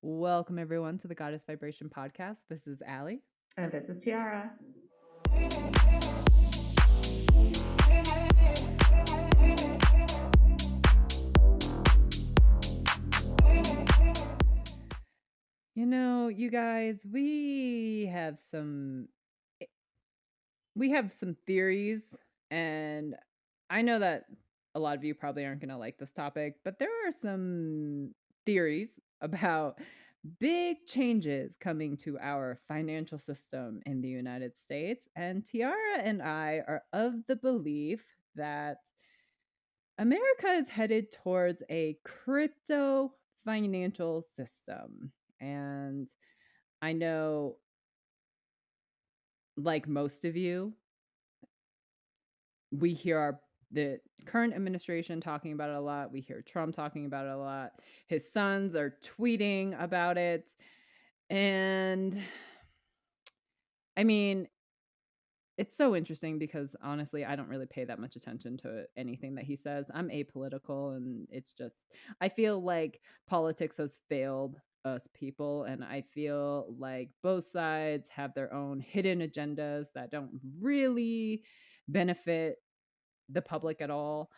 Welcome, everyone, to the Goddess Vibration Podcast. This is Ali. And this is Tiara. You guys, we have some theories, and I know that a lot of you probably aren't going to like this topic, but there are some theories about big changes coming to our financial system in the United States. And Tiara and I are of the belief that America is headed towards a crypto financial system. And I know, like most of you, we hear the current administration talking about it a lot. We hear Trump talking about it a lot. His sons are tweeting about it. And I mean, it's so interesting because honestly, I don't really pay that much attention to anything that he says. I'm apolitical, and it's just, I feel like politics has failed us people. And I feel like both sides have their own hidden agendas that don't really benefit the public at all.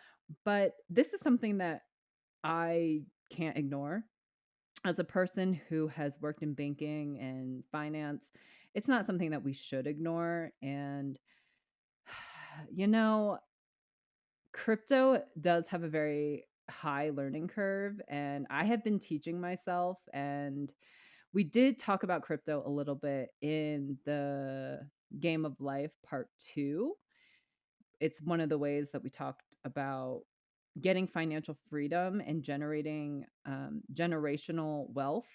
But this is something that I can't ignore. As a person who has worked in banking and finance, it's not something that we should ignore. And you know, crypto does have a very high learning curve, and I have been teaching myself. And we did talk about crypto a little bit in the Game of Life part 2. It's one of the ways that we talked about getting financial freedom and generating generational wealth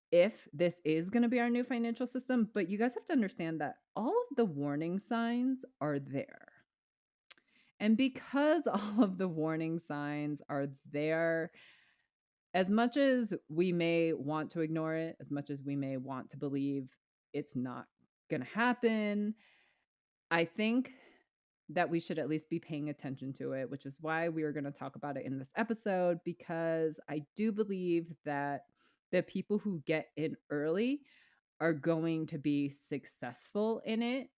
if this is going to be our new financial system. But you guys have to understand that all of the warning signs are there. And because all of the warning signs are there, as much as we may want to ignore it, as much as we may want to believe it's not going to happen, I think that we should at least be paying attention to it, which is why we are going to talk about it in this episode, because I do believe that the people who get in early are going to be successful in it.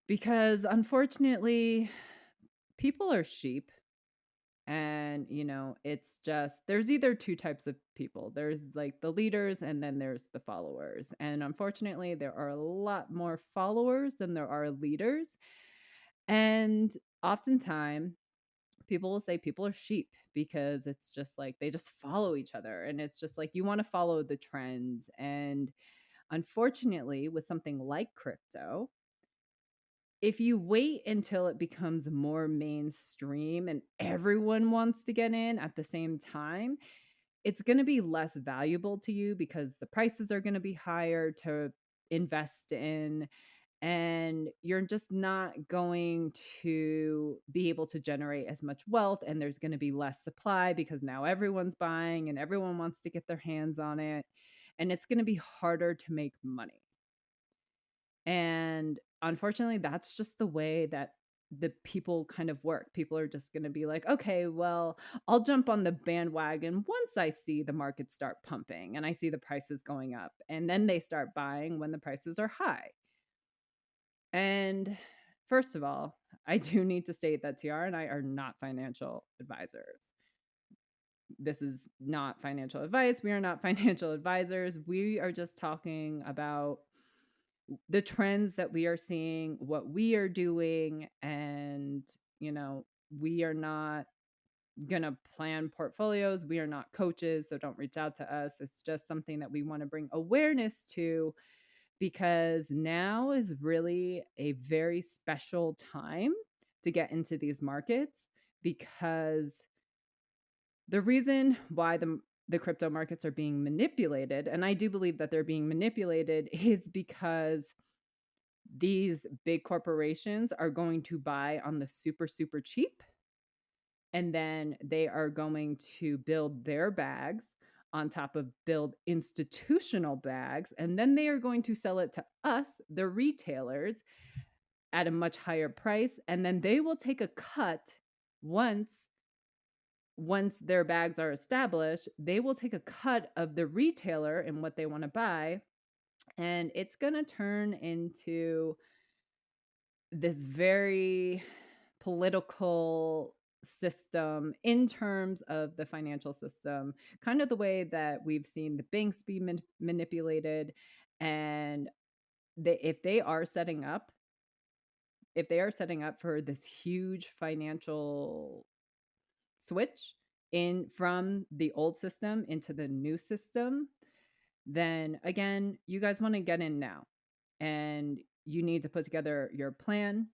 Because unfortunately, people are sheep. And, it's just, there's either two types of people. There's like the leaders, and then there's the followers. And unfortunately, there are a lot more followers than there are leaders. And oftentimes, people will say people are sheep because it's just like they just follow each other. And it's just like you want to follow the trends. And unfortunately, with something like crypto, if you wait until it becomes more mainstream and everyone wants to get in at the same time, it's going to be less valuable to you because the prices are going to be higher to invest in. And you're just not going to be able to generate as much wealth. And there's going to be less supply because now everyone's buying and everyone wants to get their hands on it. And it's going to be harder to make money. And unfortunately, that's just the way that the people kind of work. People are just going to be like, okay, well, I'll jump on the bandwagon once I see the market start pumping and I see the prices going up. And then they start buying when the prices are high. And first of all, I do need to state that Tiara and I are not financial advisors. This is not financial advice. We are not financial advisors. We are just talking about the trends that we are seeing, what we are doing. And, we are not going to plan portfolios. We are not coaches, so don't reach out to us. It's just something that we want to bring awareness to, because now is really a very special time to get into these markets, because the reason why the crypto markets are being manipulated, and I do believe that they're being manipulated, is because these big corporations are going to buy on the super, super cheap. And then they are going to build their bags on top of build institutional bags. And then they are going to sell it to us, the retailers, at a much higher price. And then they will take a cut once once their bags are established, they will take a cut of the retailer and what they want to buy, and it's going to turn into this very political system in terms of the financial system, kind of the way that we've seen the banks be manipulated. And if they are setting up, for this huge financial switch in from the old system into the new system, then again, you guys want to get in now and you need to put together your plan.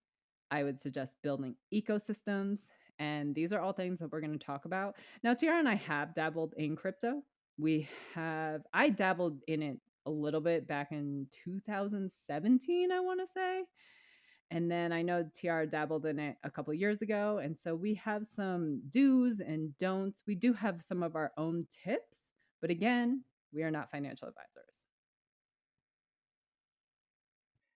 I would suggest building ecosystems. And these are all things that we're going to talk about. Now, Tiara and I have dabbled in crypto. I dabbled in it a little bit back in 2017, I want to say. And then I know Tiara dabbled in it a couple years ago. And so we have some do's and don'ts. We do have some of our own tips. But again, we are not financial advisors.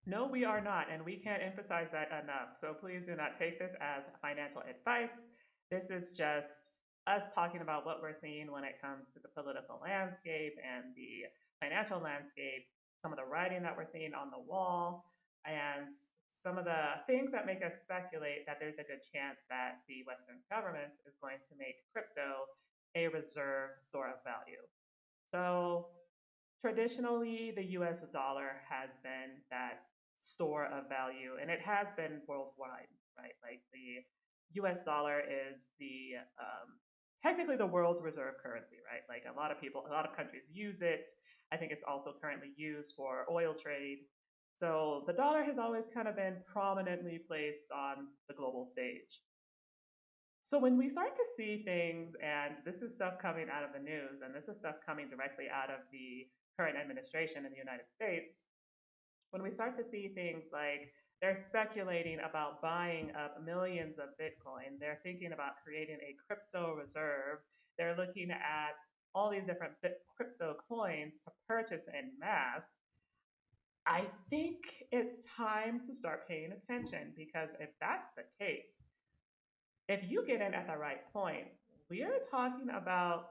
No, we are not, and we can't emphasize that enough. So please do not take this as financial advice. This is just us talking about what we're seeing when it comes to the political landscape and the financial landscape, some of the writing that we're seeing on the wall, and some of the things that make us speculate that there's a good chance that the Western government is going to make crypto a reserve store of value. So traditionally, the US dollar has been that store of value, and it has been worldwide, right? Like the US dollar is the technically the world's reserve currency, right? Like a lot of countries use it. I think it's also currently used for oil trade. So the dollar has always kind of been prominently placed on the global stage. So when we start to see things, and this is stuff coming out of the news, and this is stuff coming directly out of the current administration in the United States, when we start to see things like they're speculating about buying up millions of Bitcoin, they're thinking about creating a crypto reserve, they're looking at all these different crypto coins to purchase en masse. I think it's time to start paying attention, because if that's the case, if you get in at the right point, we are talking about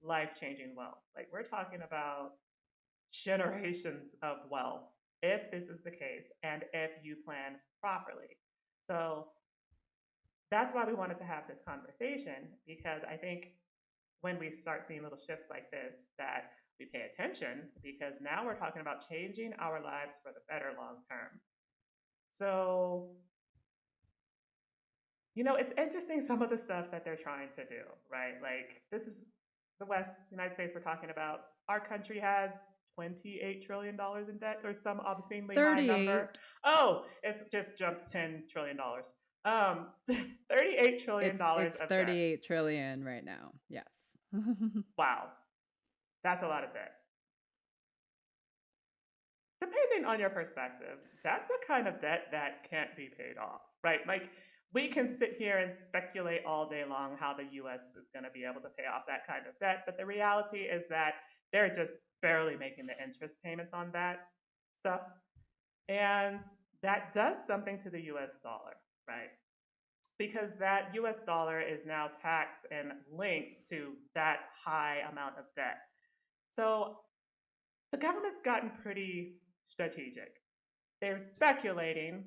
life changing wealth. Like we're talking about generations of wealth if this is the case and if you plan properly. So that's why we wanted to have this conversation, because I think when we start seeing little shifts like this, that we pay attention, because now we're talking about changing our lives for the better long term. So it's interesting some of the stuff that they're trying to do, right? Like this is the West, United States we're talking about. Our country has $28 trillion in debt, or some obscenely high number. 38. Oh, it's just jumped $10 trillion. $38 trillion It's of debt. 38 trillion right now. Yes. Wow. That's a lot of debt. Depending on your perspective, that's the kind of debt that can't be paid off, right? Like we can sit here and speculate all day long how the US is going to be able to pay off that kind of debt, but the reality is that they're just barely making the interest payments on that stuff. And that does something to the US dollar, right? Because that US dollar is now taxed and linked to that high amount of debt. So the government's gotten pretty strategic. They're speculating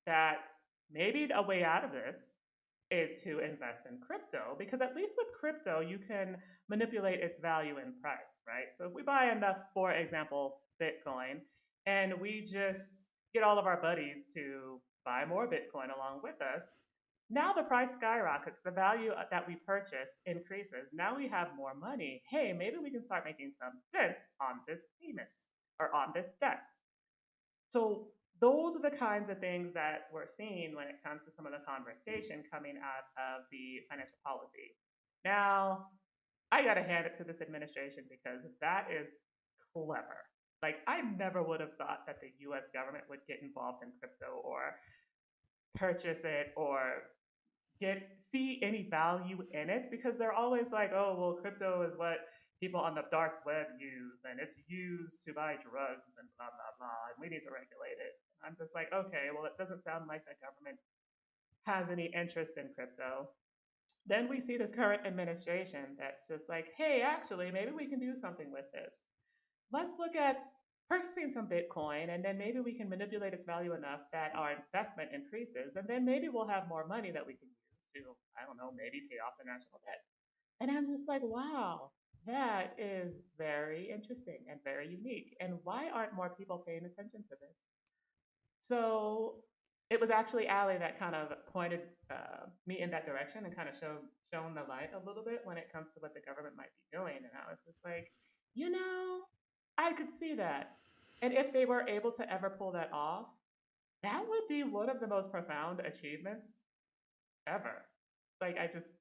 that maybe a way out of this is to invest in crypto, because at least with crypto, you can manipulate its value in price, right? So if we buy enough, for example, Bitcoin, and we just get all of our buddies to buy more Bitcoin along with us, now the price skyrockets, the value that we purchased increases. Now we have more money. Hey, maybe we can start making some dents on this payment or on this debt. So those are the kinds of things that we're seeing when it comes to some of the conversation coming out of the financial policy. Now, I got to hand it to this administration, because that is clever. Like, I never would have thought that the US government would get involved in crypto or purchase it or see any value in it, because they're always like, oh, well, crypto is what people on the dark web use, and it's used to buy drugs and blah, blah, blah, and we need to regulate it. I'm just like, okay, well, it doesn't sound like the government has any interest in crypto. Then we see this current administration that's just like, hey, actually, maybe we can do something with this. Let's look at purchasing some Bitcoin, and then maybe we can manipulate its value enough that our investment increases, and then maybe we'll have more money that we can use to, I don't know, maybe pay off the national debt. And I'm just like, wow, that is very interesting and very unique. And why aren't more people paying attention to this? So it was actually Ali that kind of pointed me in that direction and kind of shown the light a little bit when it comes to what the government might be doing. And I was just like, you know, I could see that. And if they were able to ever pull that off, that would be one of the most profound achievements ever. Like, it's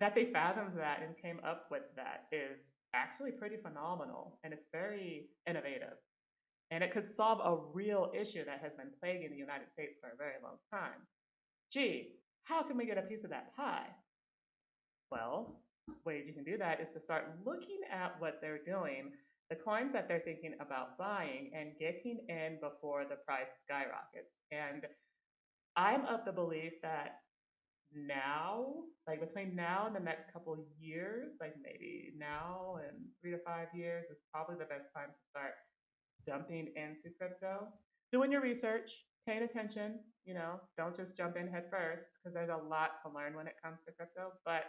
that they fathomed that and came up with that is actually pretty phenomenal. And it's very innovative. And it could solve a real issue that has been plaguing the United States for a very long time. Gee, how can we get a piece of that pie? Well, ways you can do that is to start looking at what they're doing, the coins that they're thinking about buying, and getting in before the price skyrockets. And I'm of the belief that now, like between now and the next couple of years, like maybe now and 3 to 5 years, is probably the best time to start dumping into crypto, doing your research, paying attention, don't just jump in head first because there's a lot to learn when it comes to crypto. But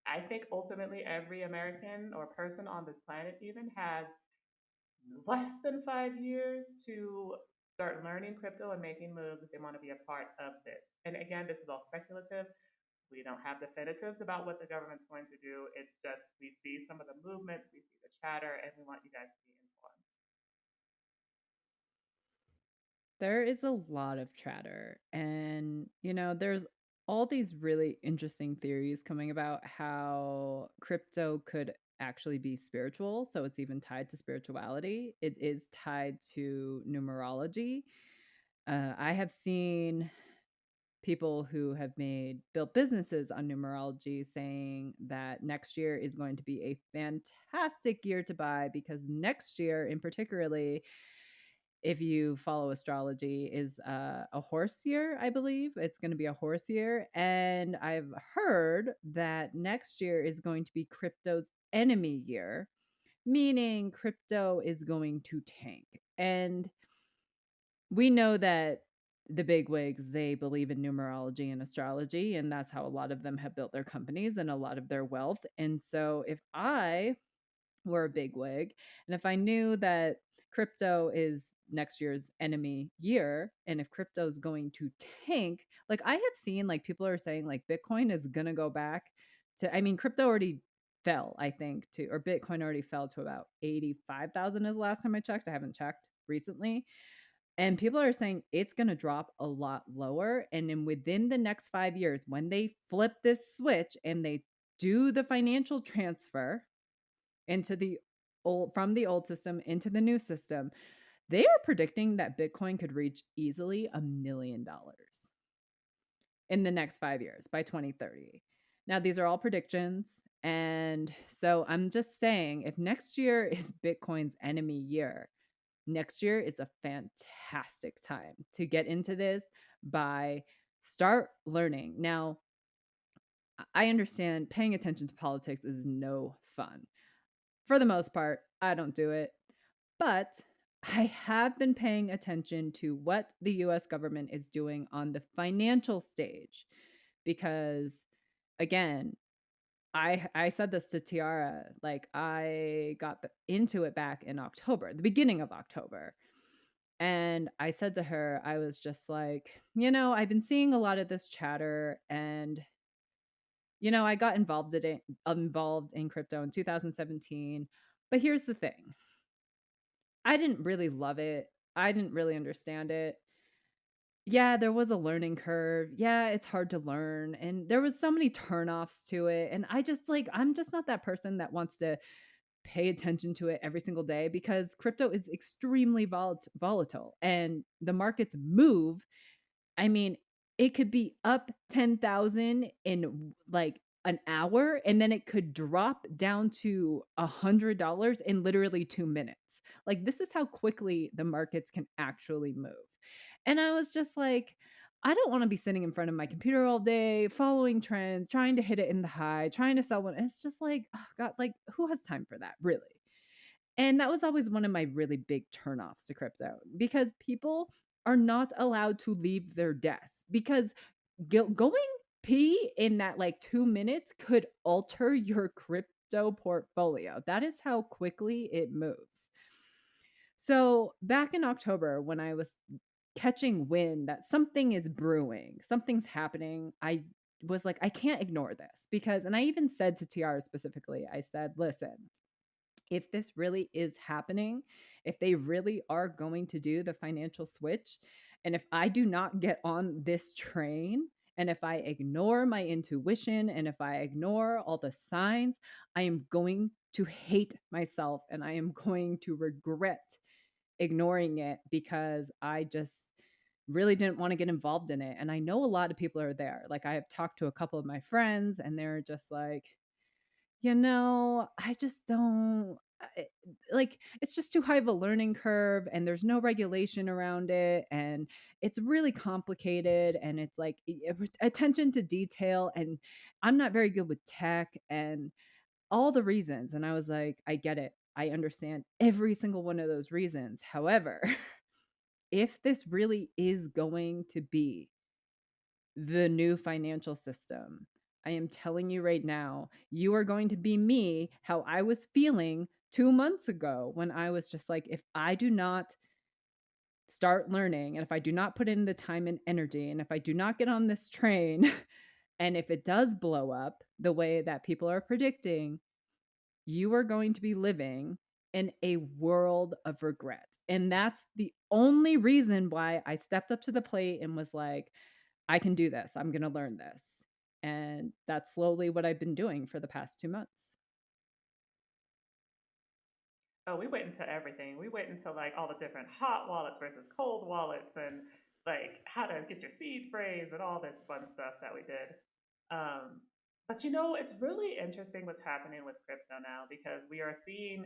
I think ultimately every American or person on this planet even has less than 5 years to start learning crypto and making moves if they want to be a part of this. And again, this is all speculative. We don't have definitives about what the government's going to do. It's just we see some of the movements, we see the chatter, and we want you guys to be informed. There is a lot of chatter, and there's all these really interesting theories coming about how crypto could actually be spiritual. So it's even tied to spirituality. It is tied to numerology. I have seen people who have built businesses on numerology saying that next year is going to be a fantastic year to buy, because next year in particularly, if you follow astrology, is a horse year. I believe it's going to be a horse year, and I've heard that next year is going to be crypto's enemy year, meaning crypto is going to tank. And we know that the big wigs, they believe in numerology and astrology, and that's how a lot of them have built their companies and a lot of their wealth. And so if I were a big wig, and if I knew that crypto is next year's enemy year, and if crypto is going to tank, like I have seen, like people are saying like Bitcoin is going to go back to, I mean, crypto already fell, I think, to, or Bitcoin already fell to about 85,000 is the last time I checked. I haven't checked recently. And people are saying it's going to drop a lot lower. And then within the next 5 years, when they flip this switch and they do the financial transfer into the old, from the old system into the new system, they are predicting that Bitcoin could reach easily $1 million in the next 5 years by 2030. Now, these are all predictions. And so I'm just saying, if next year is Bitcoin's enemy year, next year is a fantastic time to get into this. By start learning. Now, I understand paying attention to politics is no fun. For the most part, I don't do it. But I have been paying attention to what the US government is doing on the financial stage, because again, I said this to Tiara, like I got into it back in October, the beginning of October. And I said to her, I was just like, I've been seeing a lot of this chatter, and I got involved in crypto in 2017. But here's the thing. I didn't really love it. I didn't really understand it. Yeah, there was a learning curve. Yeah, it's hard to learn. And there was so many turnoffs to it. And I'm just not that person that wants to pay attention to it every single day, because crypto is extremely volatile and the markets move. I mean, it could be up 10,000 in like an hour, and then it could drop down to $100 in literally 2 minutes. Like, this is how quickly the markets can actually move. And I was just like, I don't want to be sitting in front of my computer all day, following trends, trying to hit it in the high, trying to sell one. It's just like, oh God, like who has time for that, really? And that was always one of my really big turnoffs to crypto because people are not allowed to leave their desk because going pee in that like 2 minutes could alter your crypto portfolio. That is how quickly it moves. So back in October, when I was catching wind that something is brewing, something's happening, I was like, I can't ignore this because, and I even said to Tiara specifically, I said, listen, if this really is happening, if they really are going to do the financial switch, and if I do not get on this train, and if I ignore my intuition, and if I ignore all the signs, I am going to hate myself and I am going to regret ignoring it because I just really didn't want to get involved in it. And I know a lot of people are there. Like I have talked to a couple of my friends and they're just like, I just don't like it's just too high of a learning curve and there's no regulation around it and it's really complicated and it's like attention to detail and I'm not very good with tech and all the reasons and I was like I get it. I understand every single one of those reasons. However, if this really is going to be the new financial system, I am telling you right now, you are going to be me, how I was feeling 2 months ago when I was just like, if I do not start learning and if I do not put in the time and energy, and if I do not get on this train, and if it does blow up the way that people are predicting, you are going to be living in a world of regret. And that's the only reason why I stepped up to the plate and was like, I can do this. I'm going to learn this. And that's slowly what I've been doing for the past 2 months. Oh, we went into everything. We went into like all the different hot wallets versus cold wallets and like how to get your seed phrase and all this fun stuff that we did. Um, but it's really interesting what's happening with crypto now because we are seeing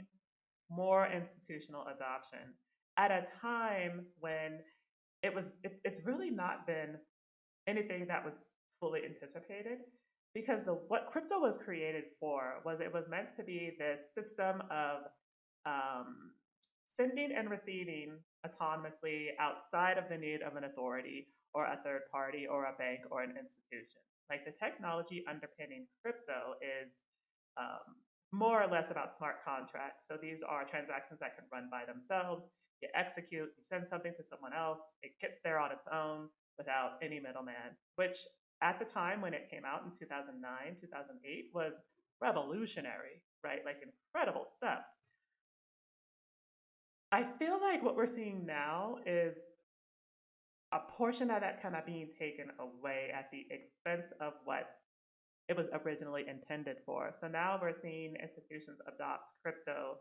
more institutional adoption at a time when it's really not been anything that was fully anticipated because the what crypto was created for was it was meant to be this system of um, sending and receiving autonomously outside of the need of an authority or a third party or a bank or an institution. Like the technology underpinning crypto is um, more or less about smart contracts. So these are transactions that can run by themselves. You execute, you send something to someone else, it gets there on its own without any middleman, which at the time when it came out in 2009, 2008 was revolutionary, right? Like incredible stuff. I feel like what we're seeing now is a portion of that kind of being taken away at the expense of what it was originally intended for. So now we're seeing institutions adopt crypto,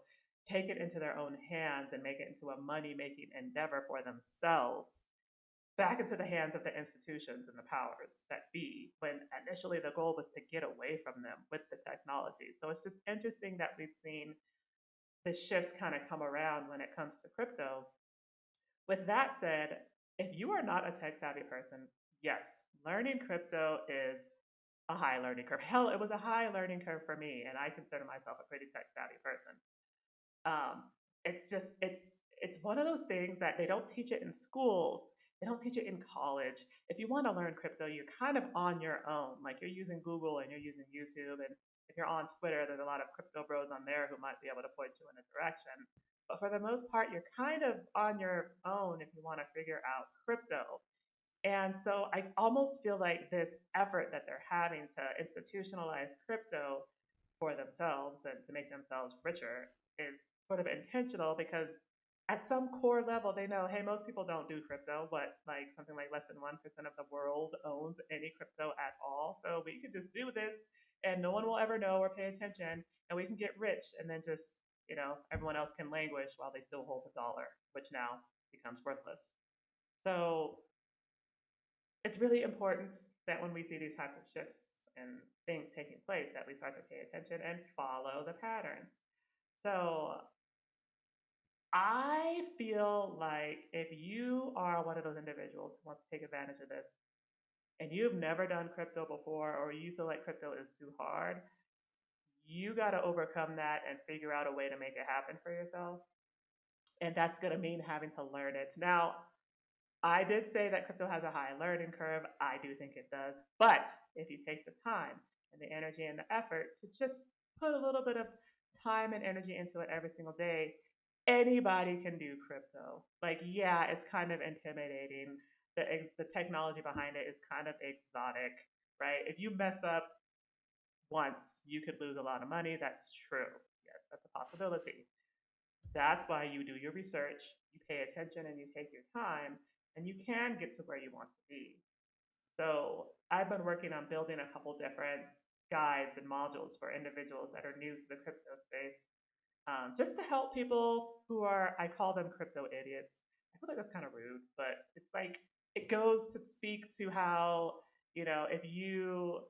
take it into their own hands, and make it into a money making endeavor for themselves, back into the hands of the institutions and the powers that be, when initially the goal was to get away from them with the technology. So it's just interesting that we've seen this shift kind of come around when it comes to crypto. With that said, if you are not a tech savvy person, yes, learning crypto is a high learning curve. Hell, it was a high learning curve for me, and I consider myself a pretty tech savvy person. Um, it's just it's one of those things that they don't teach it in schools. They don't teach it in college. If you want to learn crypto, you're kind of on your own. Like you're using Google and you're using YouTube, and if you're on Twitter, there's a lot of crypto bros on there who might be able to point you in a direction. But for the most part, you're kind of on your own if you want to figure out crypto. And so I almost feel like this effort that they're having to institutionalize crypto for themselves and to make themselves richer is sort of intentional because at some core level they know, hey, most people don't do crypto, but like something like less than 1% of the world owns any crypto at all. So we could just do this and no one will ever know or pay attention and we can get rich and then just, everyone else can languish while they still hold the dollar, which now becomes worthless. So it's really important that when we see these types of shifts and things taking place that we start to pay attention and follow the patterns. So I feel like if you are one of those individuals who wants to take advantage of this, and you've never done crypto before, or you feel like crypto is too hard, you got to overcome that and figure out a way to make it happen for yourself. And that's going to mean having to learn it. Now, I did say that crypto has a high learning curve. I do think it does. But if you take the time and the energy and the effort to just put a little bit of time and energy into it every single day, anybody can do crypto. Like, yeah, it's kind of intimidating. The technology behind it is kind of exotic, right? If you mess up once, you could lose a lot of money. That's true. Yes, that's a possibility. That's why you do your research, you pay attention, and you take your time, and you can get to where you want to be. So I've been working on building a couple different guides and modules for individuals that are new to the crypto space, just to help people who are, I call them crypto idiots. I feel like that's kind of rude, but it's like it goes to speak to how, if you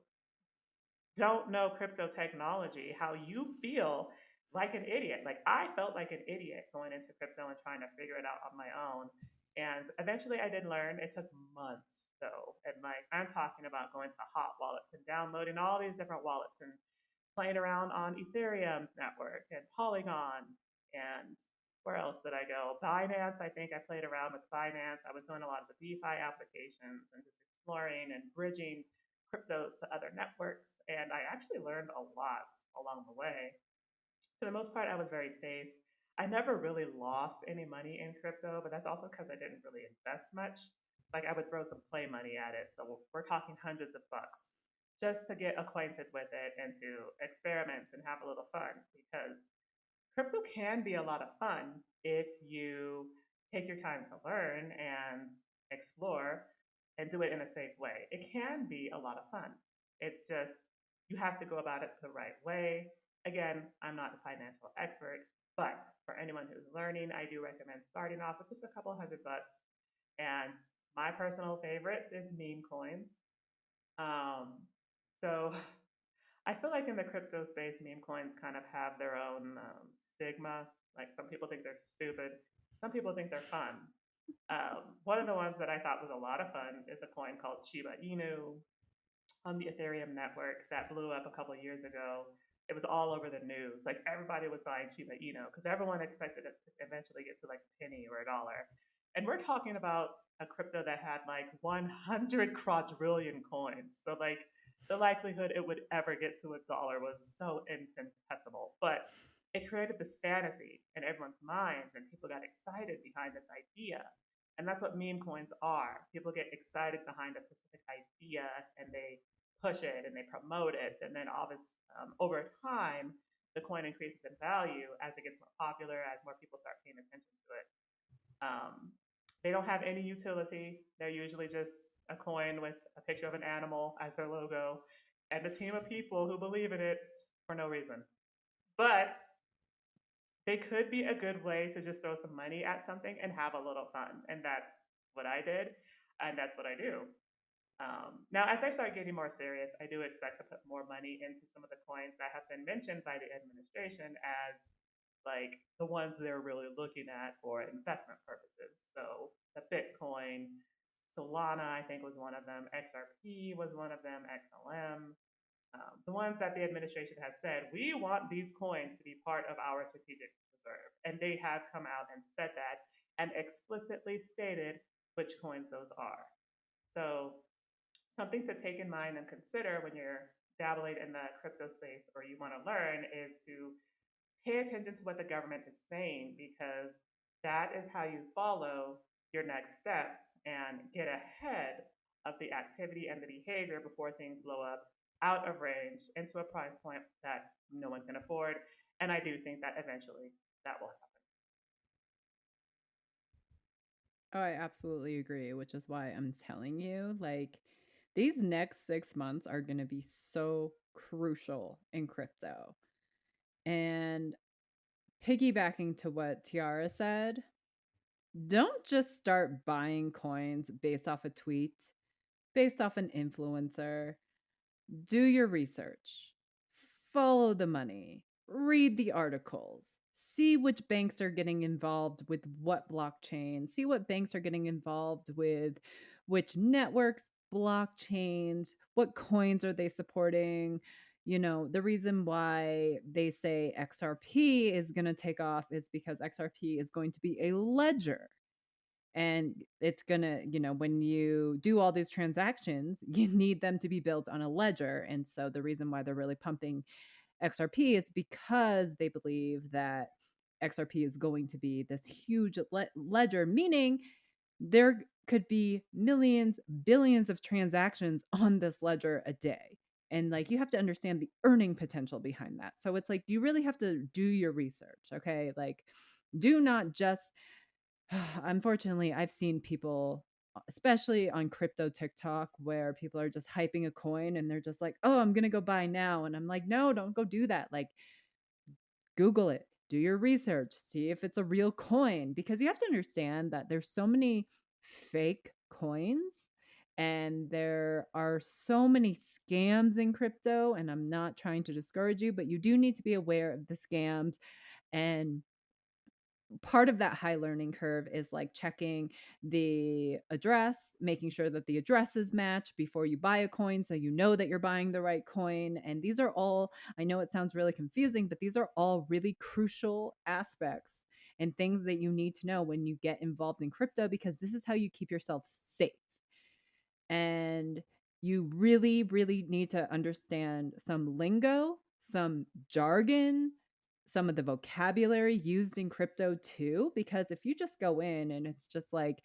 don't know crypto technology, how you feel like an idiot. Like I felt like an idiot going into crypto and trying to figure it out on my own. And eventually I did learn. It took months though. And like I'm talking about going to hot wallets and downloading all these different wallets and playing around on Ethereum's network and Polygon and where else did I go? Binance, I think I played around with Binance. I was doing a lot of the DeFi applications and just exploring and bridging cryptos to other networks. And I actually learned a lot along the way. For the most part, I was very safe. I never really lost any money in crypto, but that's also because I didn't really invest much. Like I would throw some play money at it. So we're talking hundreds of bucks just to get acquainted with it and to experiment and have a little fun because crypto can be a lot of fun if you take your time to learn and explore and do it in a safe way. It can be a lot of fun. It's just you have to go about it the right way. Again, I'm not a financial expert, but for anyone who's learning, I do recommend starting off with just a couple $100. And my personal favorites is meme coins. Um, so I feel like in the crypto space, meme coins kind of have their own stigma. Like some people think they're stupid, some people think they're fun. One of the ones that I thought was a lot of fun is a coin called Shiba Inu on the Ethereum network that blew up a couple of years ago. It was all over the news. Like everybody was buying Shiba Inu because everyone expected it to eventually get to like a penny or a dollar. And we're talking about a crypto that had like 100 quadrillion coins. So like the likelihood it would ever get to a dollar was so infinitesimal. But it created this fantasy in everyone's minds, and people got excited behind this idea. And that's what meme coins are. People get excited behind a specific idea and they push it and they promote it. And then over time, the coin increases in value as it gets more popular, as more people start paying attention to it. They don't have any utility. They're usually just a coin with a picture of an animal as their logo and a team of people who believe in it for no reason. But they could be a good way to just throw some money at something and have a little fun. And that's what I did. And that's what I do. Now, as I start getting more serious, I do expect to put more money into some of the coins that have been mentioned by the administration as like the ones they're really looking at for investment purposes. So the Bitcoin, Solana, I think was one of them. XRP was one of them. XLM. The ones that the administration has said, we want these coins to be part of our strategic reserve. And they have come out and said that and explicitly stated which coins those are. So something to take in mind and consider when you're dabbling in the crypto space or you want to learn is to pay attention to what the government is saying because that is how you follow your next steps and get ahead of the activity and the behavior before things blow up out of range into a price point that no one can afford. And I do think that eventually that will happen. Oh, I absolutely agree, which is why I'm telling you, like, these next 6 months are going to be so crucial in crypto. And piggybacking to what Tiara said, don't just start buying coins based off a tweet, based off an influencer. Do your research, follow the money, read the articles, see which banks are getting involved with what blockchain, see what banks are getting involved with which networks, blockchains, what coins are they supporting. The reason why they say XRP is going to take off is because XRP is going to be a ledger, and it's going to, when you do all these transactions, you need them to be built on a ledger. And so the reason why they're really pumping XRP is because they believe that XRP is going to be this huge ledger, meaning there could be millions, billions of transactions on this ledger a day. And like, you have to understand the earning potential behind that. So it's like, you really have to do your research. Okay. Like, do not just, unfortunately, I've seen people, especially on crypto TikTok, where people are just hyping a coin and they're just like, oh, I'm going to go buy now. And I'm like, no, don't go do that. Like, Google it, do your research, see if it's a real coin, because you have to understand that there's so many fake coins and there are so many scams in crypto. And I'm not trying to discourage you, but you do need to be aware of the scams. And part of that high learning curve is like checking the address, making sure that the addresses match before you buy a coin, so you know that you're buying the right coin. And these are all, I know it sounds really confusing, but these are all really crucial aspects and things that you need to know when you get involved in crypto, because this is how you keep yourself safe. And you really, really need to understand some lingo, some jargon, some of the vocabulary used in crypto too. Because if you just go in and it's just like,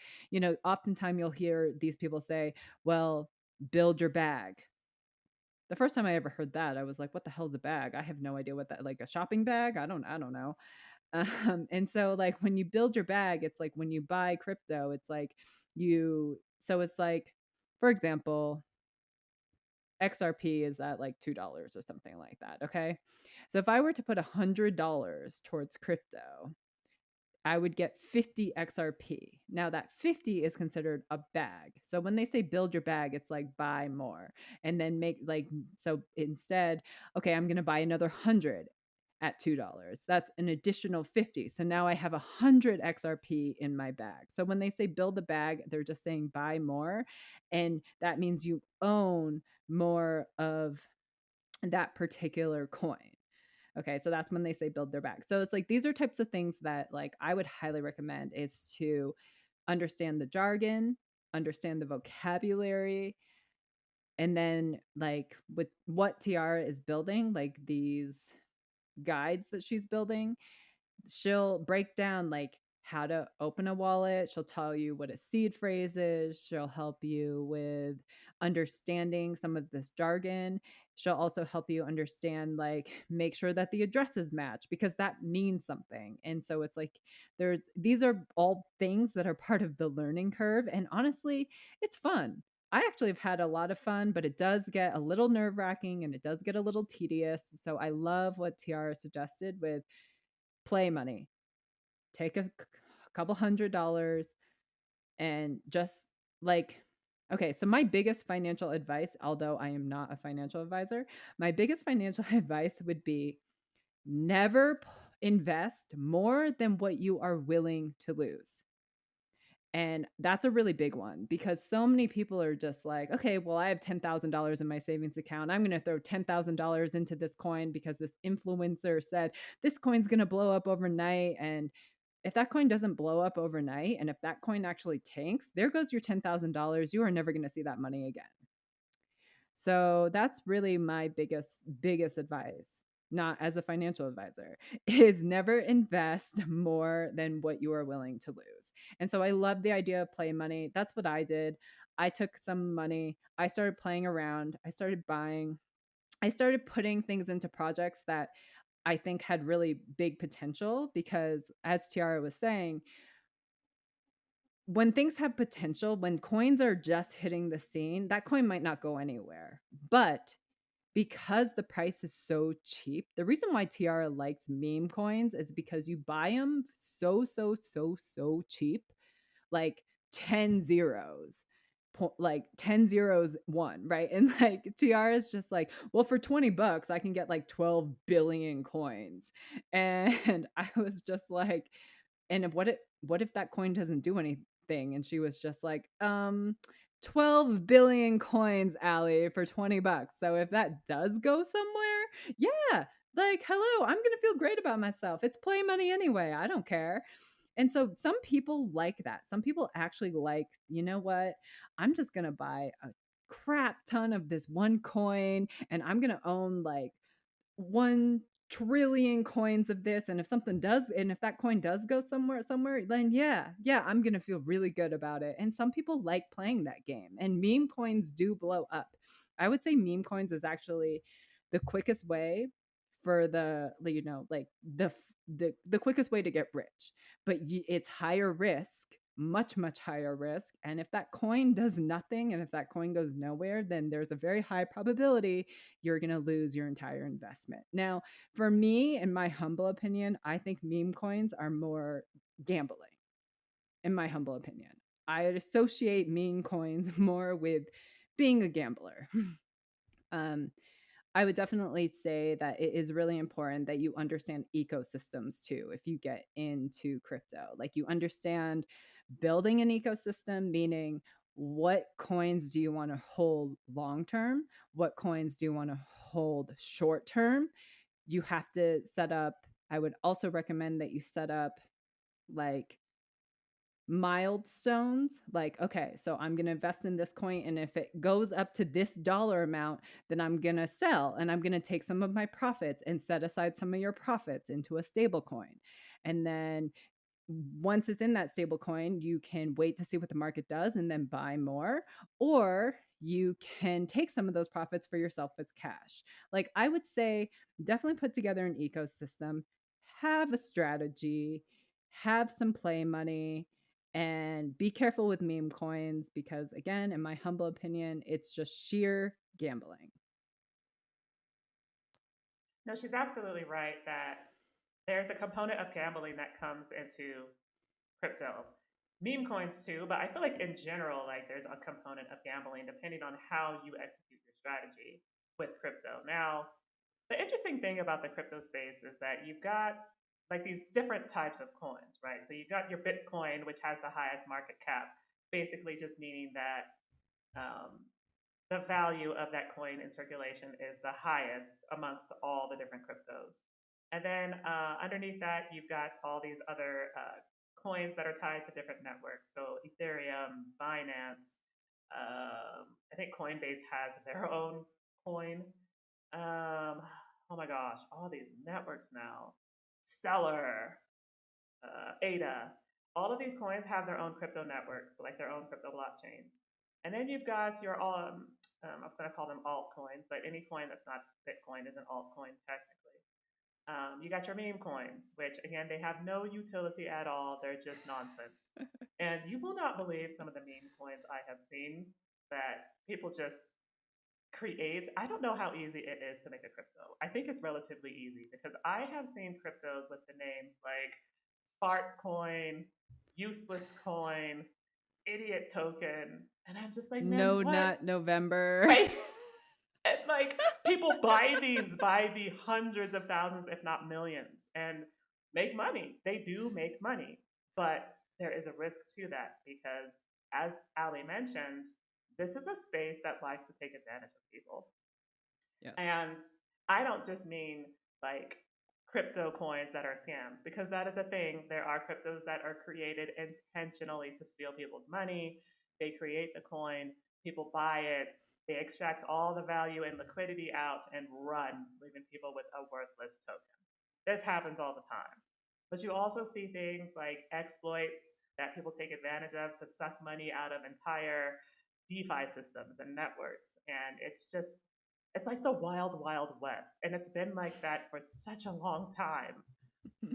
oftentimes you'll hear these people say, well, build your bag. The first time I ever heard that, I was like, what the hell's a bag? I have no idea what that, like a shopping bag? I don't know. And so like, when you build your bag, it's like when you buy crypto, it's like so it's like, for example, XRP is at like $2 or something like that. Okay. So if I were to put $100 towards crypto, I would get 50 XRP. Now that 50 is considered a bag. So when they say build your bag, it's like buy more and then make like, so instead, okay, I'm going to buy another 100 at $2. That's an additional 50. So now I have 100 XRP in my bag. So when they say build the bag, they're just saying buy more. And that means you own more of that particular coin. Okay, so that's when they say build their bag. So it's like, these are types of things that like I would highly recommend, is to understand the jargon, understand the vocabulary, and then like with what Tiarra is building, like these guides that she's building, she'll break down like how to open a wallet. She'll tell you what a seed phrase is. She'll help you with understanding some of this jargon. She'll also help you understand, like, make sure that the addresses match, because that means something. And so it's like, these are all things that are part of the learning curve. And honestly, it's fun. I actually have had a lot of fun, but it does get a little nerve wracking and it does get a little tedious. So I love what Tiarra suggested with play money. Take a couple $100 and just like, okay, so my biggest financial advice, although I am not a financial advisor, my biggest financial advice would be never invest more than what you are willing to lose. And that's a really big one, because so many people are just like, okay, well, I have $10,000 in my savings account. I'm going to throw $10,000 into this coin because this influencer said this coin's going to blow up overnight. And if that coin doesn't blow up overnight, and if that coin actually tanks, there goes your $10,000. You are never going to see that money again. So that's really my biggest advice, not as a financial advisor, is never invest more than what you are willing to lose. And so I love the idea of play money. That's what I did. I took some money, I started playing around, I started buying, I started putting things into projects that I think had really big potential, because as Tiarra was saying, when things have potential, when coins are just hitting the scene, that coin might not go anywhere. But because the price is so cheap, the reason why Tiara likes meme coins is because you buy them so cheap, like 10 zeros. Like 10 zeros one, right? And like Tiara's just like, well, for $20 I can get like 12 billion coins. And I was just like, and what if that coin doesn't do anything? And she was just like, 12 billion coins, Ali, for 20 bucks. So if that does go somewhere, yeah, like, hello, I'm gonna feel great about myself. It's play money anyway. I don't care. And so some people like that. Some people actually like, you know what? I'm just gonna buy a crap ton of this one coin and I'm gonna own like 1 trillion coins of this, and if that coin does go somewhere, then yeah, I'm gonna feel really good about it. And some people like playing that game, and meme coins do blow up. I would say meme coins is actually the quickest way for like the quickest way to get rich, but it's higher risk, much higher risk. And if that coin does nothing, and if that coin goes nowhere, then there's a very high probability you're going to lose your entire investment. Now, for me, in my humble opinion, I think meme coins are more gambling, in my humble opinion. I associate meme coins more with being a gambler. um, I would definitely say that it is really important that you understand ecosystems too if you get into crypto. Like, you understand building an ecosystem, meaning what coins do you want to hold long term? What coins do you want to hold short term? You have to set up, I would also recommend that you set up like milestones, like, okay, so I'm going to invest in this coin, and if it goes up to this dollar amount, then I'm going to sell, and I'm going to take some of my profits and set aside some of your profits into a stable coin. And then once it's in that stable coin, you can wait to see what the market does and then buy more, or you can take some of those profits for yourself as cash. Like, I would say definitely put together an ecosystem, have a strategy, have some play money, and be careful with meme coins because, again, in my humble opinion, it's just sheer gambling. No, she's absolutely right that there's a component of gambling that comes into crypto. Meme coins too, but I feel like in general, like there's a component of gambling depending on how you execute your strategy with crypto. Now, the interesting thing about the crypto space is that you've got like these different types of coins, right? So you've got your Bitcoin, which has the highest market cap, basically just meaning that um, the value of that coin in circulation is the highest amongst all the different cryptos. And then underneath that, you've got all these other coins that are tied to different networks. So Ethereum, Binance, I think Coinbase has their own coin. Oh my gosh, all these networks now. Stellar, ADA. All of these coins have their own crypto networks, so like their own crypto blockchains. And then you've got your I was going to call them altcoins, but any coin that's not Bitcoin is an altcoin technically. You got your meme coins, which again, they have no utility at all. They're just nonsense. And you will not believe some of the meme coins I have seen that people just create. I don't know how easy it is to make a crypto. I think it's relatively easy because I have seen cryptos with the names like fart coin, useless coin, idiot token. And I'm just like, man, No, what? not November. Right? And like people buy these by the hundreds of thousands, if not millions, and make money. They do make money. But there is a risk to that because, as Ali mentioned, this is a space that likes to take advantage of people. Yes. And I don't just mean like crypto coins that are scams, because that is a thing. There are cryptos that are created intentionally to steal people's money. They create the coin, people buy it, they extract all the value and liquidity out and run, leaving people with a worthless token. This happens all the time. But you also see things like exploits that people take advantage of to suck money out of entire DeFi systems and networks. And it's like the wild, wild west. And it's been like that for such a long time.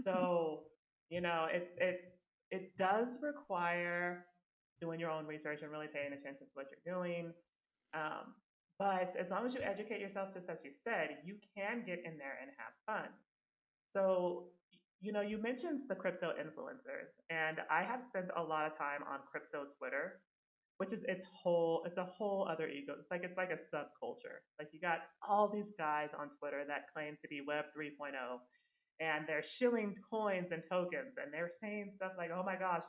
So, it does require doing your own research and really paying attention to what you're doing. Um, but as long as you educate yourself, just as you said, you can get in there and have fun. So, you mentioned the crypto influencers, and I have spent a lot of time on crypto Twitter, which is it's a whole other ego. It's like a subculture. Like you got all these guys on Twitter that claim to be Web 3.0, and they're shilling coins and tokens, and they're saying stuff like, "Oh my gosh,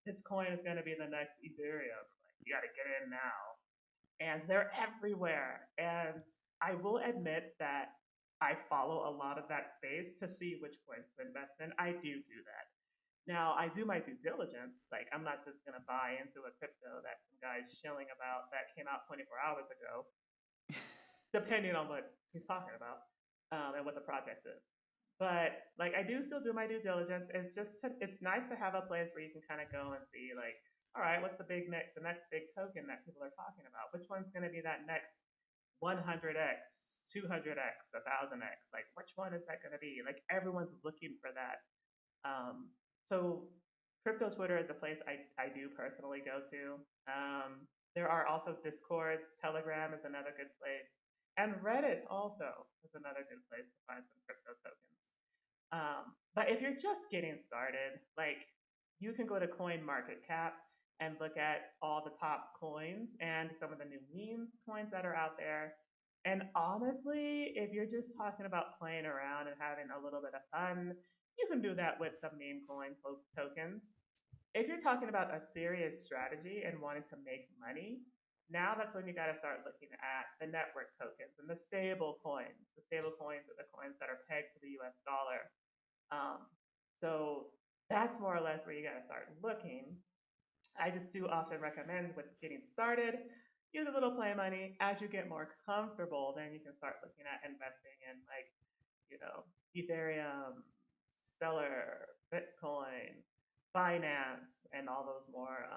this coin is going to be the next Ethereum." you got to get in now. And they're everywhere. And I will admit that I follow a lot of that space to see which coins to invest in. I do that. Now, I do my due diligence. Like, I'm not just going to buy into a crypto that some guy's shilling about that came out 24 hours ago, depending on what he's talking about and what the project is. But like, I do still do my due diligence. It's nice to have a place where you can kind of go and see like, all right, what's the next big token that people are talking about? Which one's going to be that next 100x, 200x, 1000x? Like, which one is that going to be? Like, everyone's looking for that. So crypto Twitter is a place I do personally go to. There are also Discords. Telegram is another good place. And Reddit also is another good place to find some crypto tokens. But if you're just getting started, like you can go to CoinMarketCap and look at all the top coins and some of the new meme coins that are out there. And honestly, if you're just talking about playing around and having a little bit of fun, you can do that with some meme coin tokens. If you're talking about a serious strategy and wanting to make money, now that's when you got to start looking at the network tokens and the stable coins. The stable coins are the coins that are pegged to the US dollar. So that's more or less where you got to start looking. I just do often recommend with getting started, use a little play money. As you get more comfortable, then you can start looking at investing in like, you know, Ethereum, Stellar, Bitcoin, Binance, and all those more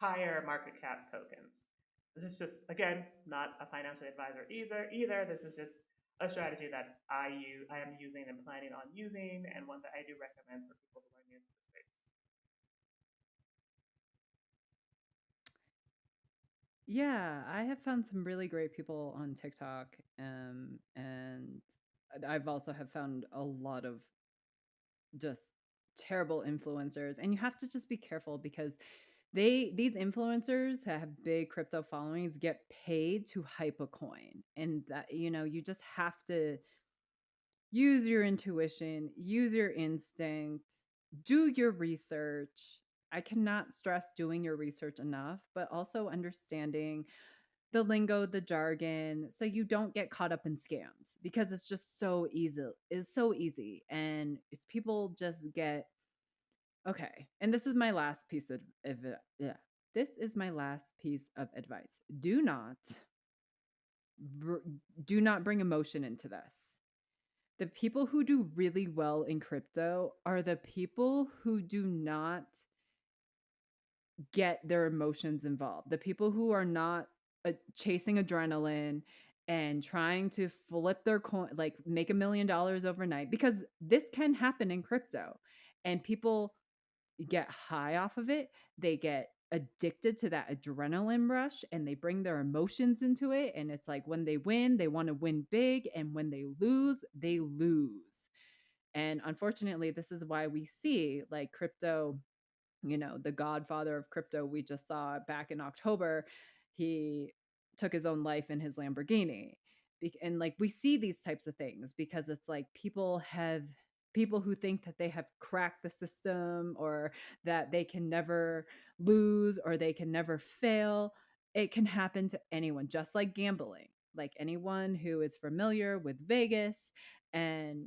higher market cap tokens. This is just, again, not a financial advisor either. This is just a strategy that I am using and planning on using, and one that I do recommend for people who are new to the space. Yeah, I have found some really great people on TikTok, and I've also have found a lot of just terrible influencers, and you have to just be careful because these influencers that have big crypto followings get paid to hype a coin, and that you just have to use your intuition, use your instinct, do your research. I cannot stress doing your research enough, but also understanding the lingo, the jargon, so you don't get caught up in scams because it's just so easy. It's so easy. And people just get okay. And this is my last piece of yeah. This is my last piece of advice. Do not bring emotion into this. The people who do really well in crypto are the people who do not get their emotions involved. The people who are not chasing adrenaline and trying to flip their coin, like make $1 million overnight, because this can happen in crypto. And people get high off of it. They get addicted to that adrenaline rush and they bring their emotions into it. And it's like when they win, they want to win big. And when they lose, they lose. And unfortunately, this is why we see like crypto, the godfather of crypto we just saw back in October, he took his own life in his Lamborghini. And like we see these types of things because it's like people who think that they have cracked the system or that they can never lose or they can never fail. It can happen to anyone, just like gambling. Like anyone who is familiar with Vegas and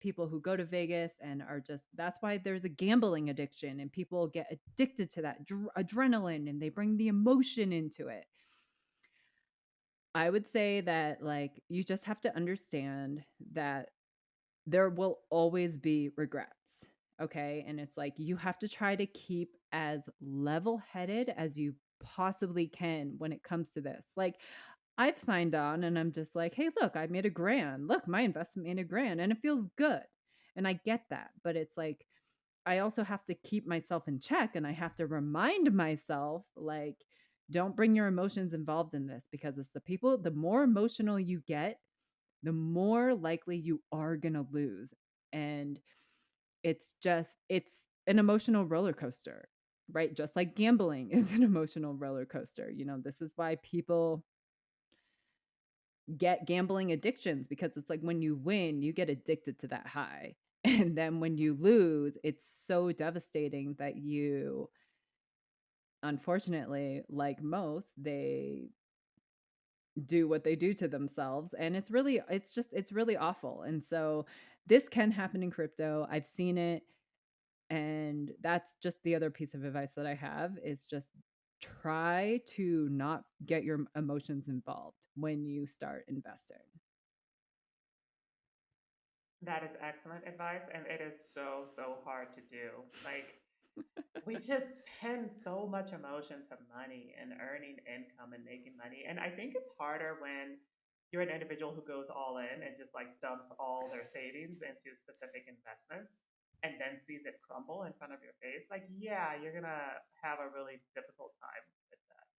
people who go to Vegas and are just that's why there's a gambling addiction and people get addicted to that adrenaline and they bring the emotion into it. I would say that like you just have to understand that there will always be regrets. Okay. And it's like you have to try to keep as level headed as you possibly can when it comes to this. Like, I've signed on and I'm just like, hey, look, I made $1,000. Look, my investment made $1,000 and it feels good. And I get that. But it's like, I also have to keep myself in check and I have to remind myself, like, don't bring your emotions involved in this because it's the more emotional you get, the more likely you are going to lose. And it's an emotional roller coaster, right? Just like gambling is an emotional roller coaster. This is why people get gambling addictions because it's like when you win, you get addicted to that high. And then when you lose, it's so devastating that unfortunately, like most, they do what they do to themselves, and it's really awful. And so this can happen in crypto. I've seen it, and that's just the other piece of advice that I have is just try to not get your emotions involved when you start investing. That is excellent advice, and it is so, so hard to do. Like, we just spend so much emotion to money and earning income and making money. And I think it's harder when you're an individual who goes all in and just like dumps all their savings into specific investments and then sees it crumble in front of your face. Like, yeah, you're gonna have a really difficult time with that.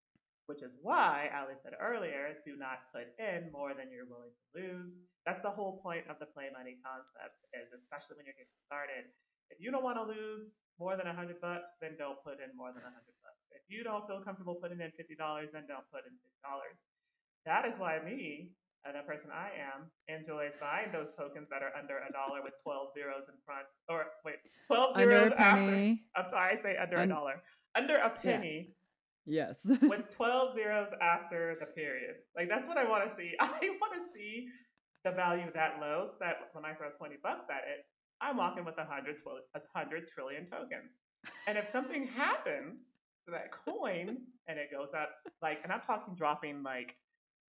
Which is why Ali said earlier, do not put in more than you're willing to lose. That's the whole point of the play money concepts, is especially when you're getting started. If you don't want to lose more than $100, then don't put in more than $100. If you don't feel comfortable putting in $50, then don't put in $50. That is why me, and the person I am, enjoys buying those tokens that are under a dollar with 12 zeros in front. Or wait, 12 Under a zeros after. penny. I'm sorry, I say under a Un- dollar. Under a yeah. penny Yes. with 12 zeros after the period. Like, that's what I want to see. I want to see the value that low so that when I throw $20 at it, I'm walking with 100 trillion tokens. And if something happens to that coin and it goes up, like, and I'm talking dropping like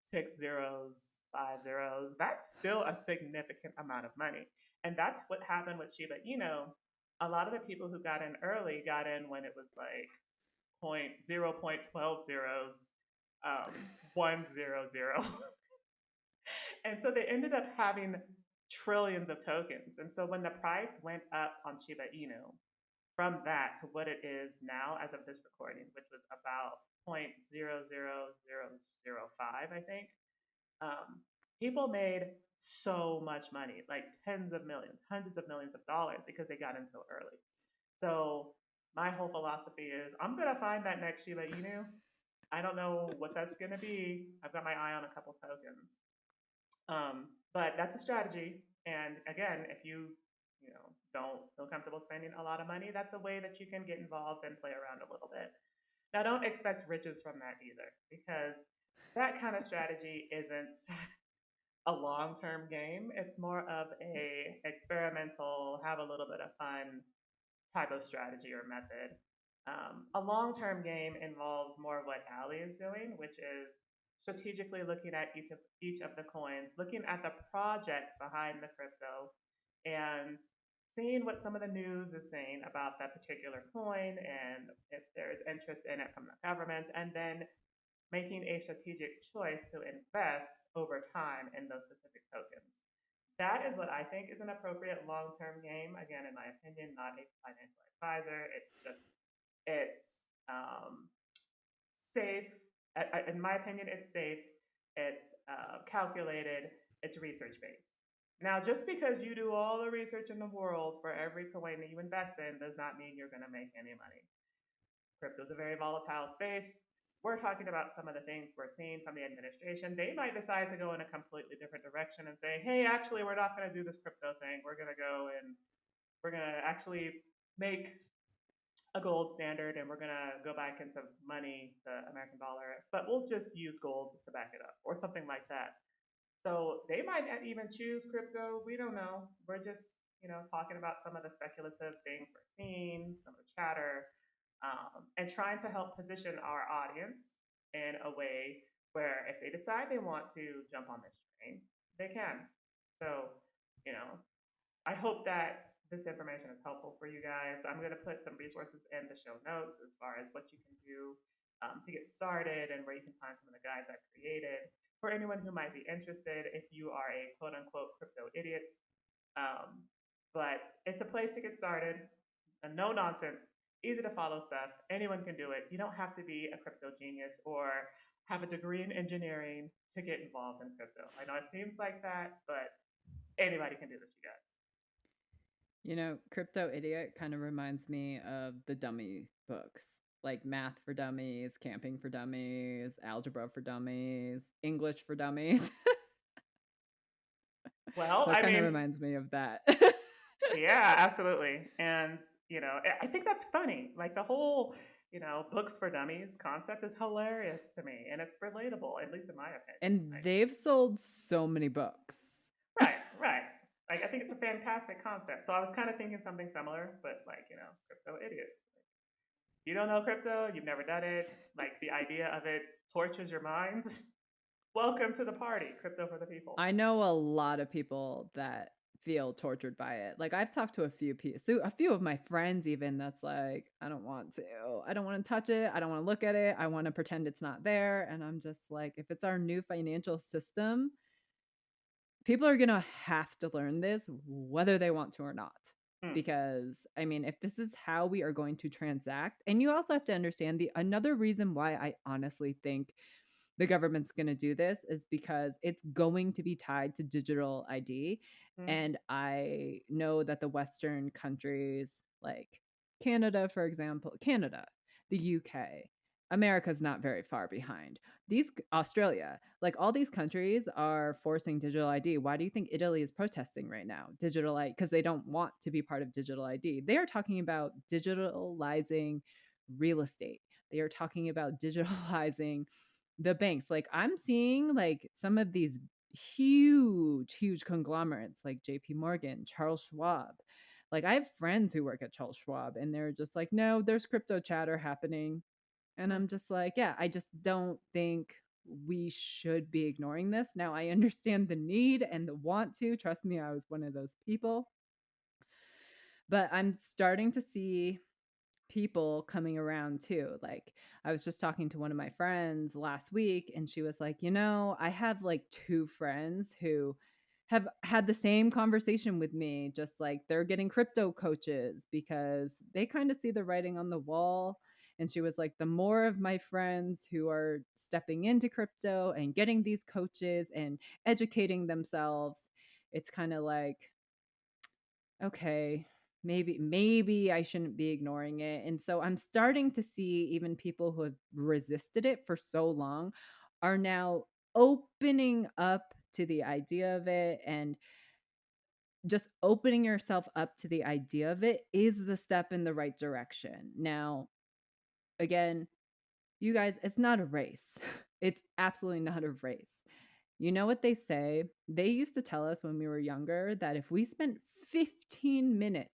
6 zeros, 5 zeros, that's still a significant amount of money. And that's what happened with Shiba Inu. A lot of the people who got in early got in when it was like 0.12 zeros, 100. And so they ended up having trillions of tokens. And so when the price went up on Shiba Inu from that to what it is now as of this recording, which was about 0.00005, I think, people made so much money, like tens of millions, hundreds of millions of dollars because they got in so early. So my whole philosophy is I'm gonna find that next Shiba Inu. I don't know what that's gonna be. I've got my eye on a couple tokens. But that's a strategy. And again, if you know don't feel comfortable spending a lot of money, that's a way that you can get involved and play around a little bit. Now, don't expect riches from that either, because that kind of strategy isn't a long-term game. It's more of a experimental, have a little bit of fun type of strategy or method. A long-term game involves more of what Ali is doing, which is strategically looking at each of the coins, looking at the project behind the crypto, and seeing what some of the news is saying about that particular coin and if there's interest in it from the government, and then making a strategic choice to invest over time in those specific tokens. That is what I think is an appropriate long-term game. Again, in my opinion, not a financial advisor. It's safe. In my opinion, it's safe. It's calculated. It's research based. Now, just because you do all the research in the world for every coin that you invest in does not mean you're going to make any money. Crypto is a very volatile space. We're talking about some of the things we're seeing from the administration. They might decide to go in a completely different direction and say, hey, actually, we're not going to do this crypto thing. We're going to go and we're going to actually make a gold standard and we're going to go back into money, the American dollar, but we'll just use gold to back it up or something like that. So they might not even choose crypto. We don't know. We're just, talking about some of the speculative things we're seeing, some of the chatter, and trying to help position our audience in a way where if they decide they want to jump on this train, they can. So, you know, I hope that this information is helpful for you guys. I'm going to put some resources in the show notes as far as what you can do to get started and where you can find some of the guides I've created for anyone who might be interested if you are a quote unquote crypto idiot. But it's a place to get started, no nonsense, easy to follow stuff. Anyone can do it. You don't have to be a crypto genius or have a degree in engineering to get involved in crypto. I know it seems like that, but anybody can do this, you guys. Crypto Idiot kind of reminds me of the dummy books, like Math for Dummies, Camping for Dummies, Algebra for Dummies, English for Dummies. Well, So it I kind of mean, reminds me of that. yeah, absolutely. And, I think that's funny. Like the whole books for dummies concept is hilarious to me, and it's relatable, at least in my opinion. And Like, they've sold so many books. right, right. Like, I think it's a fantastic concept. So I was kind of thinking something similar, but like, crypto idiots. You don't know crypto, you've never done it, like the idea of it tortures your mind. Welcome to the party, crypto for the people. I know a lot of people that feel tortured by it. Like I've talked to a few people, so a few of my friends even that's like, I don't want to. I don't want to touch it. I don't want to look at it. I want to pretend it's not there. And I'm just like, if it's our new financial system, people are going to have to learn this whether they want to or not. Hmm. Because I mean, if this is how we are going to transact, and you also have to understand the another reason why I honestly think the government's going to do this is because it's going to be tied to digital ID. Hmm. And I know that the Western countries, like Canada, for example, Canada, the UK, America's not very far behind. These Australia, like all these countries are forcing digital ID. Why do you think Italy is protesting right now? Digital ID, because they don't want to be part of digital ID. They are talking about digitalizing real estate. They are talking about digitalizing the banks. Like I'm seeing like some of these huge conglomerates like JP Morgan, Charles Schwab. Like I have friends who work at Charles Schwab and they're just like, no, there's crypto chatter happening. And Hmm. I'm just like, yeah, I just don't think we should be ignoring this. Now I understand the need and the want to. Trust me, I was one of those people. But I'm starting to see people coming around too. Like I was just talking to one of my friends last week and she was like, I have like two friends who have had the same conversation with me, just like they're getting crypto coaches because they kind of see the writing on the wall. And she was like, the more of my friends who are stepping into crypto and getting these coaches and educating themselves, it's kind of like, okay, maybe I shouldn't be ignoring it. And so I'm starting to see even people who have resisted it for so long are now opening up to the idea of it, and just opening yourself up to the idea of it is the step in the right direction. Now, again, you guys, it's not a race. It's absolutely not a race. You know what they say? They used to tell us when we were younger that if we spent 15 minutes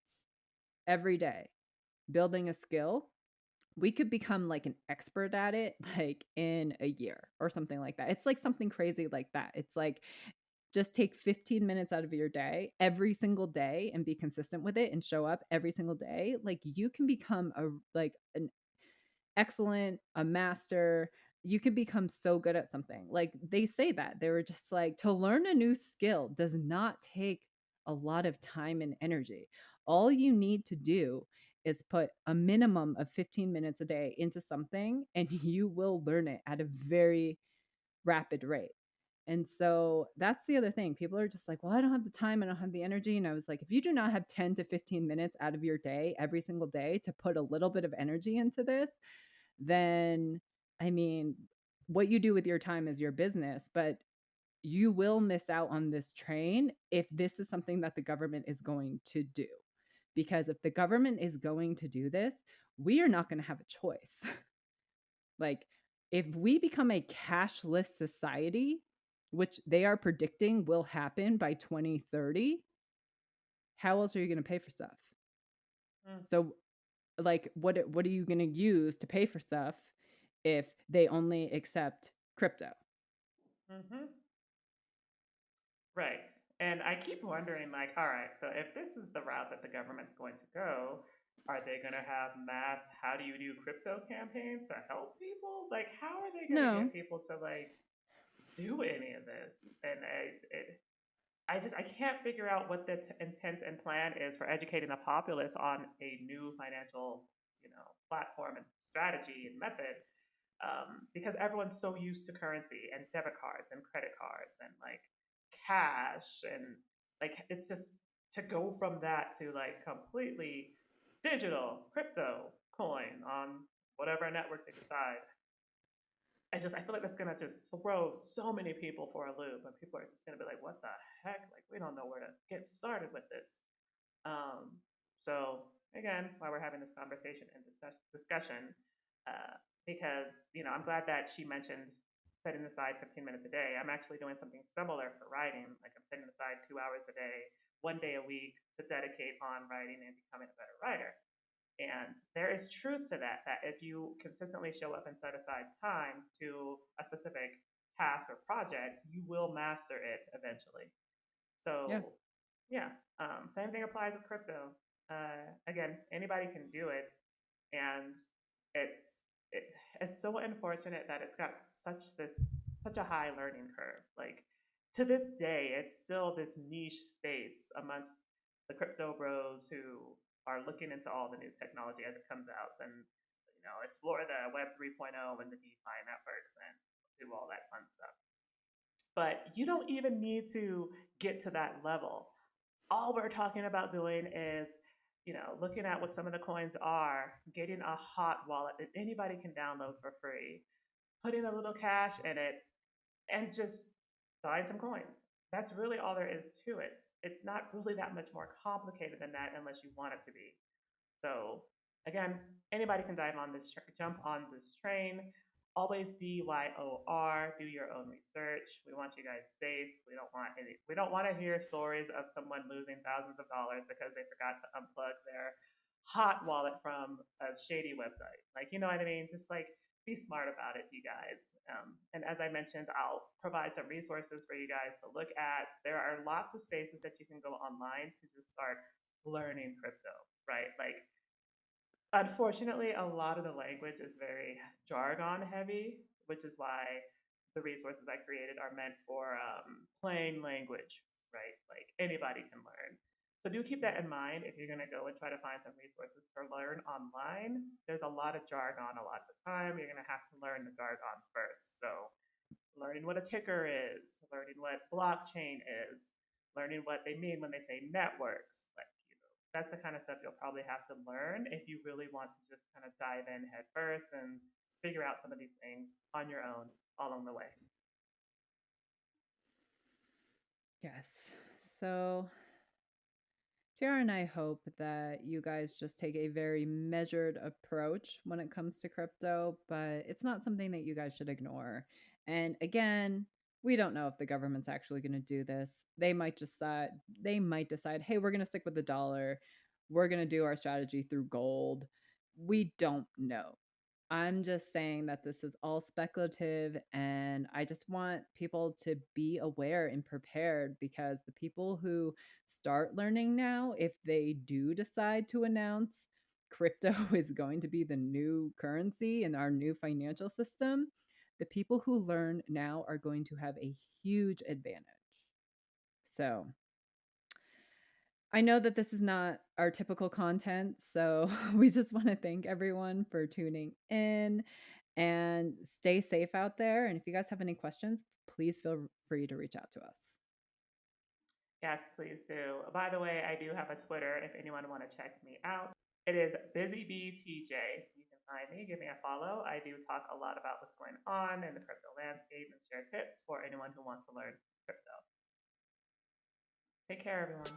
every day building a skill, we could become like an expert at it like in a year or something like that. It's like something crazy like that. It's like just take 15 minutes out of your day every single day and be consistent with it and show up every single day. Like you can become an excellent, a master. You can become so good at something. Like they say that they were just like, to learn a new skill does not take a lot of time and energy. All you need to do is put a minimum of 15 minutes a day into something and you will learn it at a very rapid rate. And so that's the other thing. People are just like, well, I don't have the time, I don't have the energy. And I was like, if you do not have 10 to 15 minutes out of your day every single day to put a little bit of energy into this, then I mean, what you do with your time is your business, but you will miss out on this train if this is something that the government is going to do. Because if the government is going to do this, we are not going to have a choice. Like, if we become a cashless society, which they are predicting will happen by 2030, how else are you going to pay for stuff? Hmm. So, like, what are you going to use to pay for stuff if they only accept crypto? Hmm. Right. And I keep wondering, like, all right, so if this is the route that the government's going to go, are they going to have mass how do you do crypto campaigns to help people? Like, how are they going to No. get people to like do any of this? And I can't figure out what the intent and plan is for educating the populace on a new financial, platform and strategy and method, because everyone's so used to currency and debit cards and credit cards and like cash, and like it's just to go from that to like completely digital crypto coin on whatever network they decide. I feel like that's gonna just throw so many people for a loop, and people are just gonna be like, "What the heck? Like, we don't know where to get started with this." Um, so again, while we're having this conversation and discussion, Because, I'm glad that she mentioned setting aside 15 minutes a day. I'm actually doing something similar for writing. Like I'm setting aside 2 hours a day, 1 day a week to dedicate on writing and becoming a better writer. And there is truth to that, that if you consistently show up and set aside time to a specific task or project, you will master it eventually. Yeah. So, yeah, same thing applies with crypto. Again, anybody can do it, and it's it's so unfortunate that it's got such a high learning curve. Like to this day, it's still this niche space amongst the crypto bros who are looking into all the new technology as it comes out and explore the Web 3.0 and the DeFi networks and do all that fun stuff. But you don't even need to get to that level. All we're talking about doing is, looking at what some of the coins are, getting a hot wallet that anybody can download for free, putting a little cash in it, and just buying some coins. That's really all there is to it. It's not really that much more complicated than that unless you want it to be. So again, anybody can jump on this train. Always DYOR. Do your own research. We want you guys safe. We don't want to hear stories of someone losing thousands of dollars because they forgot to unplug their hot wallet from a shady website. Like, you know what I mean? Just like be smart about it, you guys. And as I mentioned, I'll provide some resources for you guys to look at. There are lots of spaces that you can go online to just start learning crypto, right? Like unfortunately, a lot of the language is very jargon heavy, which is why the resources I created are meant for plain language, right? Like anybody can learn. So do keep that in mind if you're going to go and try to find some resources to learn online. There's a lot of jargon a lot of the time. You're going to have to learn the jargon first. So learning what a ticker is, learning what blockchain is, learning what they mean when they say networks, like that's the kind of stuff you'll probably have to learn if you really want to just kind of dive in head first and figure out some of these things on your own along the way. Yes. So Tiara and I hope that you guys just take a very measured approach when it comes to crypto, but it's not something that you guys should ignore. And again, we don't know if the government's actually going to do this. They might decide, "Hey, we're going to stick with the dollar. We're going to do our strategy through gold." We don't know. I'm just saying that this is all speculative, and I just want people to be aware and prepared because the people who start learning now, if they do decide to announce crypto is going to be the new currency in our new financial system, the people who learn now are going to have a huge advantage. So, I know that this is not our typical content, so we just want to thank everyone for tuning in and stay safe out there. And if you guys have any questions, please feel free to reach out to us. Yes, please do. By the way, I do have a Twitter if anyone want to check me out. It is BusyBeeTJ. You can find me, give me a follow. I do talk a lot about what's going on in the crypto landscape and share tips for anyone who wants to learn crypto. Take care, everyone.